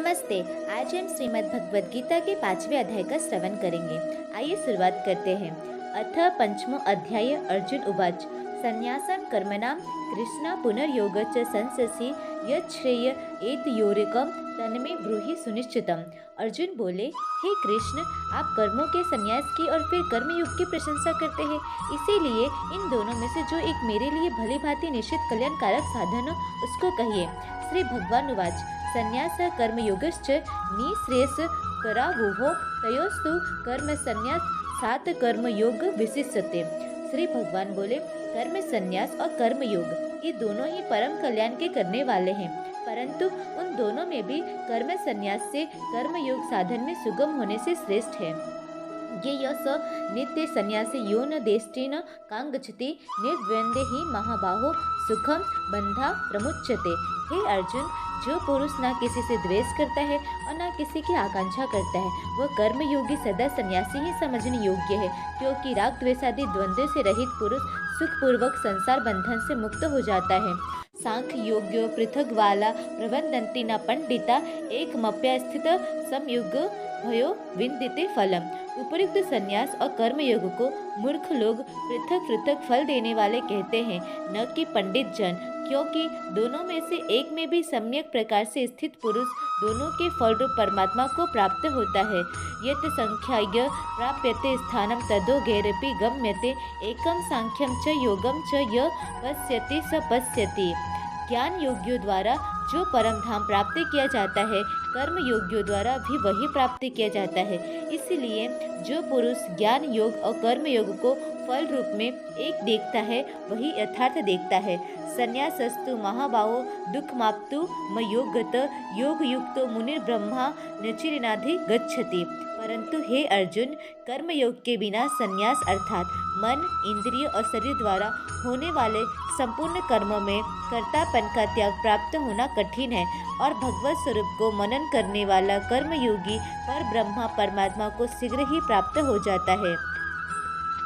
नमस्ते। आज हम श्रीमद् भगवद गीता के 5वें अध्याय का श्रवण करेंगे। आइए शुरुआत करते हैं। अथ पंचमो अध्याय। अर्जुन उवाच संन्यासं कर्मणां कृष्ण पुनर्योग च संससि यच्छ्रेय एतयोरेकं तन्मे ब्रूहि सुनिश्चितम्। अर्जुन बोले, हे कृष्ण, आप कर्मों के संन्यास की और फिर कर्मयोग की प्रशंसा करते हैं, इसीलिए इन दोनों में से जो एक मेरे लिए भली भांति निश्चित कल्याणकारक साधन हो उसको कहिए। श्री भगवान उवाच संन्यास कर्मयोगश्च निःश्रेयस करावुः तयोस्तु कर्म संन्यास सात कर्मयोग विशिष्यते। श्री भगवान बोले, कर्म संन्यास और कर्मयोग ये दोनों ही परम कल्याण के करने वाले हैं, परंतु उन दोनों में भी कर्म संन्यास से कर्मयोग साधन में सुगम होने से श्रेष्ठ है। ये यस नित्य संन्यासी यो न देष्टि न कांगच्छति निर्द्वंद्वे ही महाबाहो सुखम बंधा प्रमुच्यते। हे अर्जुन, जो पुरुष न किसी से द्वेष करता है और न किसी की आकांक्षा करता है, वह कर्मयोगी सदा सन्यासी ही समझने योग्य है, क्योंकि राग द्वेषादि द्वंद्व से रहित पुरुष सुखपूर्वक संसार बंधन से मुक्त हो जाता है। सांख्य योग्य पृथक वाला प्रबंधन्ति न पंडिता एकमप्य स्थित संयुग भयो विंदिते फलम। उपयुक्त संन्यास और कर्मयोग को मूर्ख लोग पृथक पृथक फल देने वाले कहते हैं, न कि पंडित जन, क्योंकि दोनों में से एक में भी सम्यक प्रकार से स्थित पुरुष दोनों के फल रूप परमात्मा को प्राप्त होता है। यत् संख्याय प्राप्यते स्थानम तदो गैरपि गम्यते एकम सांख्यम च योगम च य पश्यति स पश्यति। ज्ञान योगियों द्वारा जो परम धाम प्राप्त किया जाता है, कर्म योगियों द्वारा भी वही प्राप्त किया जाता है। इसलिए जो पुरुष ज्ञान योग और कर्म योग को फल रूप में एक देखता है, वही यथार्थ देखता है। संन्यासस्तु महाबाहो दुःखमाप्तु मयोगत योग युक्तो मुनिर्ब्रह्मा नचिरनाधि गच्छति। परंतु हे अर्जुन, कर्मयोग के बिना संन्यास अर्थात मन, इंद्रिय और शरीर द्वारा होने वाले संपूर्ण कर्मों में कर्तापन का त्याग प्राप्त होना कठिन है, और भगवत स्वरूप को मनन करने वाला कर्मयोगी पर ब्रह्मा परमात्मा को शीघ्र ही प्राप्त हो जाता है।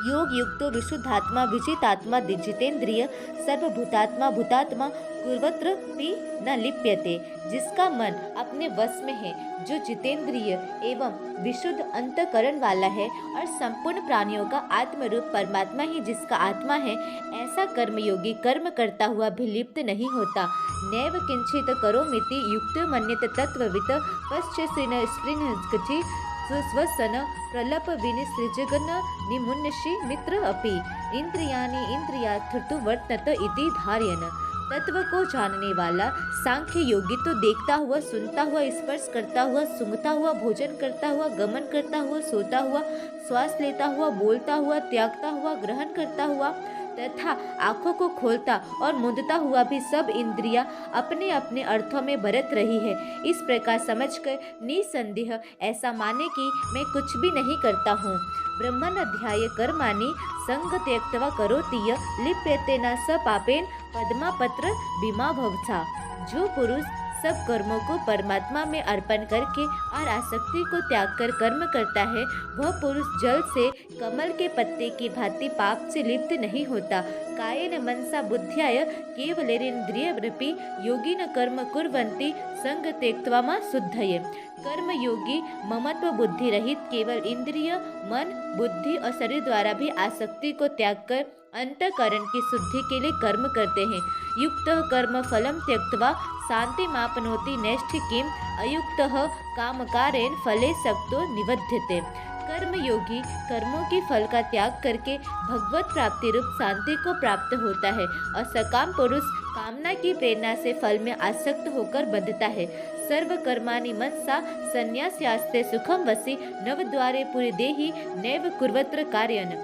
योग युक्तो विशुद्धात्मा विजितात्मा जितेंद्रिय सर्वभूतात्मा भूतात्मा कुर्वत्र भी न लिप्यते। जिसका मन अपने वश में है, जो जितेंद्रिय एवं विशुद्ध अंतकरण वाला है और संपूर्ण प्राणियों का आत्मरूप परमात्मा ही जिसका आत्मा है, ऐसा कर्मयोगी कर्म करता हुआ भी लिप्त नहीं होता। नैव किंचित करोमिति युक्तो मन्यते तत्त्ववित् पश्यसीन स्पृहस्कचि स्वसन प्रलप विनिसृजगन निमुन्नषि मित्र अपि इंद्रियाणि इंद्रियार्थतु वर्तत इति धारयन्। तत्व को जानने वाला सांख्य योगी तो देखता हुआ, सुनता हुआ, स्पर्श करता हुआ, सूंघता हुआ, भोजन करता हुआ, गमन करता हुआ, सोता हुआ, श्वास लेता हुआ, बोलता हुआ, त्यागता हुआ, ग्रहण करता हुआ तथा आँखों को खोलता और मूंदता हुआ भी सब इंद्रियां अपने अपने अर्थों में बरत रही है। इस प्रकार समझकर निसंदेह ऐसा माने कि मैं कुछ भी नहीं करता हूँ। ब्रह्मण अध्याय कर्माणि संग त्यक्त्वा करोति य लिप्यते न स पापेन पद्मापत्र भीमाभवसा। जो पुरुष सब कर्मों को परमात्मा में अर्पण करके और आसक्ति को त्याग कर कर्म करता है, वह पुरुष जल से कमल के पत्ते की भांति पाप से लिप्त नहीं होता। कायेन मनसा बुद्ध्या केवलेन्द्रियरपि योगिन कर्म कुर्वन्ति संग त्यक्त्वा मा शुद्धये। कर्म योगी ममत्व बुद्धि रहित केवल इंद्रिय, मन, बुद्धि और शरीर द्वारा भी आसक्ति को त्याग कर अंतःकरण की शुद्धि के लिए कर्म करते हैं। युक्तः कर्म फलम त्यक्त्वा शांतिमाप्नोति नैष्ठ किम अयुक्तः कामकारेण फले सक्तो निबध्यते। कर्मयोगी कर्मों के फल का त्याग करके भगवत प्राप्ति रूप शांति को प्राप्त होता है, और सकाम पुरुष कामना की प्रेरणा से फल में आसक्त होकर बंधता है। सर्व कर्माणि मनसा संन्यास्यास्ते सुखम वसी नवद्वारे पुरी देहि नैव कुर्वत्र कार्यन।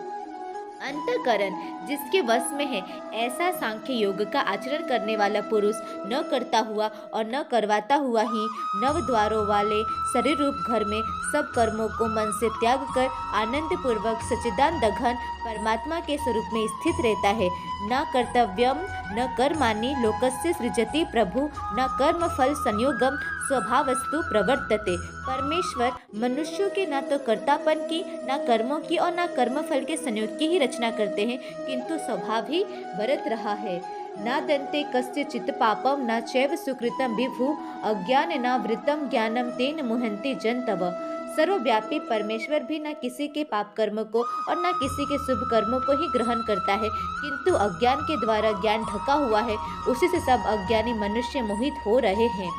अंतःकरण जिसके वश में है, ऐसा सांख्य योग का आचरण करने वाला पुरुष न करता हुआ और न करवाता हुआ ही नव द्वारों वाले शरीर रूप घर में सब कर्मों को मन से त्याग कर आनंद पूर्वक सच्चिदानंद घन परमात्मा के स्वरूप में स्थित रहता है। न कर्तव्यम न कर्माणि लोकस्य सृजति प्रभु न कर्म फल संयोगम स्वभावस्तु प्रवर्तते। परमेश्वर मनुष्यों के न तो कर्तापन की, न कर्मों की और न कर्म फल के संयोग की ही रचना करते हैं, किंतु स्वभाव ही बरत रहा है। नादन्ते कस्यचित् पापं न चैव सुकृतं विभु अज्ञानेनावृतं ज्ञानं तेन मुह्यन्ति जन्तव। सर्वव्यापी परमेश्वर भी न किसी के पाप कर्म को और न किसी के शुभ कर्मों को ही ग्रहण करता है, किंतु अज्ञान के द्वारा ज्ञान ढका हुआ है, उसी से सब अज्ञानी मनुष्य मोहित हो रहे हैं।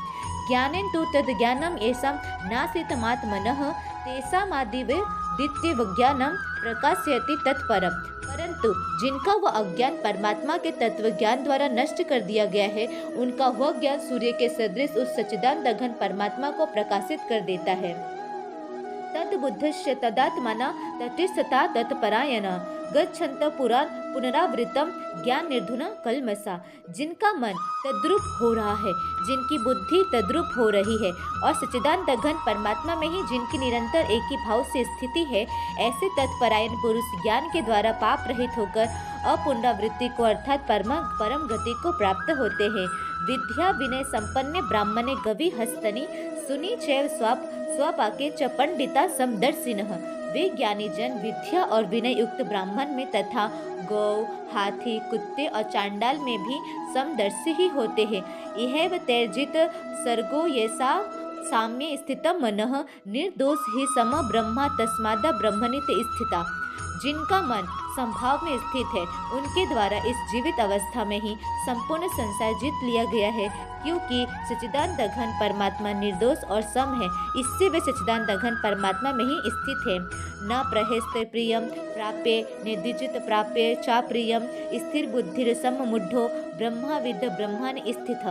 ज्ञानेन तु तद् ज्ञानम येषां नासीतमात्मनः तेषामादिविदित्यज्ञानं प्रकाशयति तत्परम्। परंतु जिनका वह अज्ञान परमात्मा के तत्व ज्ञान द्वारा नष्ट कर दिया गया है, उनका वह ज्ञान सूर्य के सदृश उस सच्चिदानंद घन परमात्मा को प्रकाशित कर देता है। तद्बुद्धस्य तदात्मना ततिष्ठता तत्परायण गच्छन्त पुराण पुनरावृतम ज्ञान निर्धुन कलमसा। जिनका मन तद्रूप हो रहा है, जिनकी बुद्धि तद्रूप हो रही है और सच्चिदानंद घन परमात्मा में ही जिनकी निरंतर एक ही भाव से स्थिति है, ऐसे तत्परायण पुरुष ज्ञान के द्वारा पाप रहित होकर अपुनरावृत्ति को अर्थात परम गति को प्राप्त होते हैं। विद्या विनय संपन्न ब्राह्मणे गवि हस्तनि सुनी चैव स्वपाके च पंडिता समदर्शिनः। वे ज्ञानी जन विद्या और विनय युक्त ब्राह्मण में तथा गौ, हाथी, कुत्ते और चांडाल में भी समदर्शी ही होते हैं। इहैव तैर्जित सर्गो यैसा साम्य स्थितम मनः निर्दोष ही सम ब्रह्मा तस्मादा ब्रह्मणि ते स्थिता। जिनका मन संभाव में स्थित है, उनके द्वारा इस जीवित अवस्था में ही संपूर्ण संसार जीत लिया गया है, क्योंकि सच्चिदानंद घन परमात्मा निर्दोष और सम है, इससे वे सच्चिदानंद घन परमात्मा में ही स्थित है। न प्रहेस्त प्रियम प्राप्य निर्दिजित प्राप्य चा प्रियम स्थिर बुद्धिर सममुढ़ो ब्रह्माविद ब्रह्मान स्थित।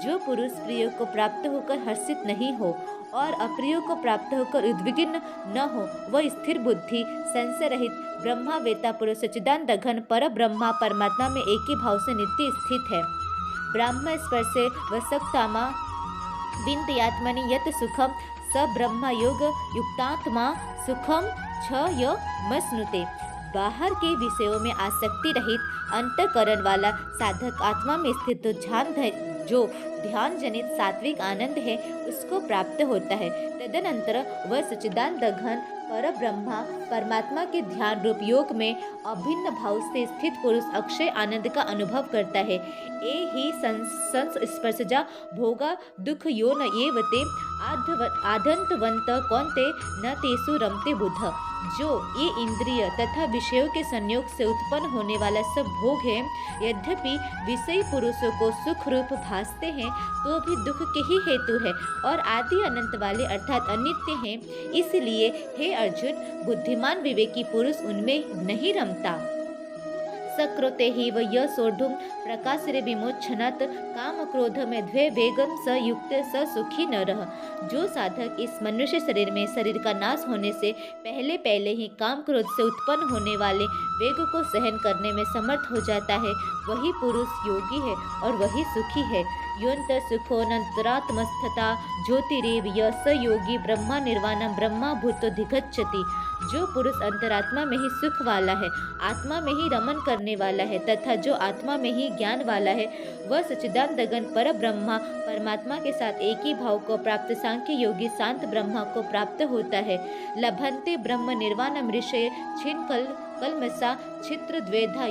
जो पुरुष प्रिय को प्राप्त होकर हर्षित नहीं हो और अप्रिय को प्राप्त होकर उद्विग्न न हो, वह स्थिर बुद्धि संशय रहित ब्रह्मावेता पुरुष सच्चिदानंद घन पर ब्रह्मा परमात्मा में एक ही भाव से नित्य स्थित है। ब्राह्म स्पर्शे वसक्तामा विन्दयात्मनि यत् सुखम स ब्रह्म योग युक्तात्मा सुखम छ य मस्नुते। बाहर के विषयों में आसक्ति रहित अंतःकरण वाला साधक आत्मा में स्थित जो ध्यान जनित सात्विक आनंद है, उसको प्राप्त होता है। तदनंतर वह सच्चिदानंद घन पर ब्रह्मा परमात्मा के ध्यान रूप योग में अभिन्न भाव से स्थित पुरुष अक्षय आनंद का अनुभव करता है। ए ही संस्पर्शजा भोगा दुख यो न एवते आधंतवंत कौन्ते न तेसु रमते बुध। जो ये इंद्रिय तथा विषयों के संयोग से उत्पन्न होने वाला सब भोग है, यद्यपि विषयी पुरुषों को सुख रूप भासते हैं, तो भी दुख के ही हेतु है और आदि अनंत वाले अर्थात अनित्य हैं। इसलिए हे अर्जुन, बुद्धिमान विवेकी पुरुष उनमें नहीं रमता। सकृते ही व सोढ़ुम प्रकाशरे विमोचनात् काम क्रोध में द्वे वेगम स युक्त स सुखी न रह। जो साधक इस मनुष्य शरीर में शरीर का नाश होने से पहले पहले ही काम क्रोध से उत्पन्न होने वाले वेग को सहन करने में समर्थ हो जाता है, वही पुरुष योगी है और वही सुखी है। योन्त सुखोनंतरात्मस्थता ज्योतिरेव य स योगी ब्रह्मा निर्वाणम ब्रह्मा भूतोधिगच्छति। जो पुरुष अंतरात्मा में ही सुख वाला है, आत्मा में ही रमन करने वाला है तथा जो आत्मा में ही ज्ञान वाला है, वह सच्चिदानंद घन पर ब्रह्मा परमात्मा के साथ एक ही भाव को प्राप्त सांख्य योगी शांत ब्रह्मा को प्राप्त होता है। लभन्ते ब्रह्म निर्वाणम ऋषय छिन्न कलमसा छित्र द्वेधा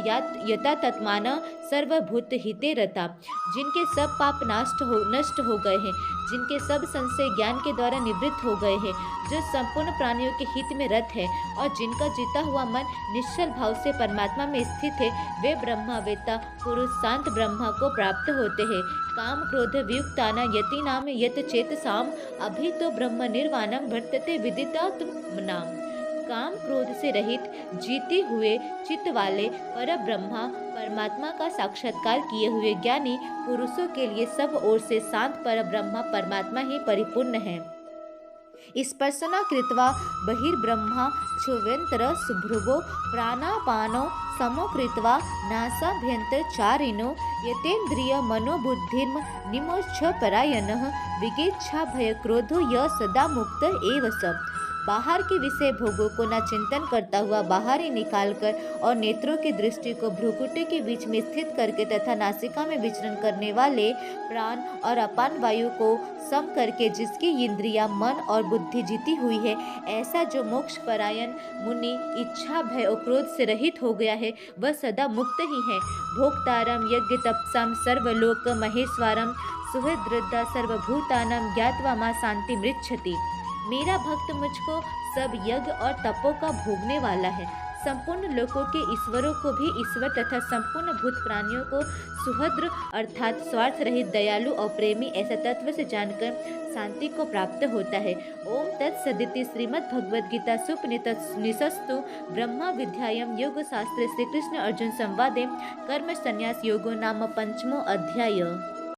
यथा तत्मान सर्वभूत हिते रता। जिनके सब पाप नष्ट हो गए हैं, जिनके सब संशय ज्ञान के द्वारा निवृत्त हो गए हैं, जो संपूर्ण प्राणियों के हित में रत है और जिनका जीता हुआ मन निश्चल भाव से परमात्मा में स्थित है, वे ब्रह्मावेता पुरुष शांत ब्रह्मा को प्राप्त होते हैं। काम क्रोध वियुक्ताना यति नाम यत चेत साम अभी तो ब्रह्म निर्वाणम वर्तते विदितात्मनाम। काम क्रोध से रहित जीते हुए चित्त वाले पर ब्रह्मा परमात्मा का साक्षात्कार किए हुए ज्ञानी पुरुषों के लिए सब ओर से शांत पर ब्रह्मा परमात्मा ही परिपूर्ण है। स्पर्शना कृत्वा बहिर्ब्रह्मा क्षुव्यंतर शुभ्रुवो प्राणापानो समो कृत्वा नासाभ्यंतचारिणो यतेन्द्रिय मनोबुद्धिर्म निमोच्छ परायणः विगेच्छा भय क्रोधो य सदा मुक्त एव स। बाहर के विषय भोगों को न चिंतन करता हुआ बाहर ही निकाल कर और नेत्रों की दृष्टि को भ्रुकुटी के बीच में स्थित करके तथा नासिका में विचरण करने वाले प्राण और अपान वायु को सम करके जिसकी इंद्रिया मन और बुद्धि जीती हुई है, ऐसा जो मोक्ष परायण मुनि इच्छा भय और क्रोध से रहित हो गया है, वह सदा मुक्त ही है। भोक्तारम यज्ञ तपसाम सर्वलोक महेश्वरम सुहृदृद्धा सर्वभूतानां ज्ञात्वा मां शांति मृच्छति। मेरा भक्त मुझको सब यज्ञ और तपों का भोगने वाला है, संपूर्ण लोकों के ईश्वरों को भी ईश्वर तथा संपूर्ण भूत प्राणियों को सुहृद अर्थात स्वार्थ रहित दयालु और प्रेमी ऐसा तत्व से जानकर शांति को प्राप्त होता है। ओम तत्सदिति श्रीमद् भगवद गीता सुपनिषत्सु ब्रह्मा विद्यायां योग शास्त्रे श्री कृष्ण अर्जुन संवादे कर्म संन्यास योगो नाम पंचमो अध्याय।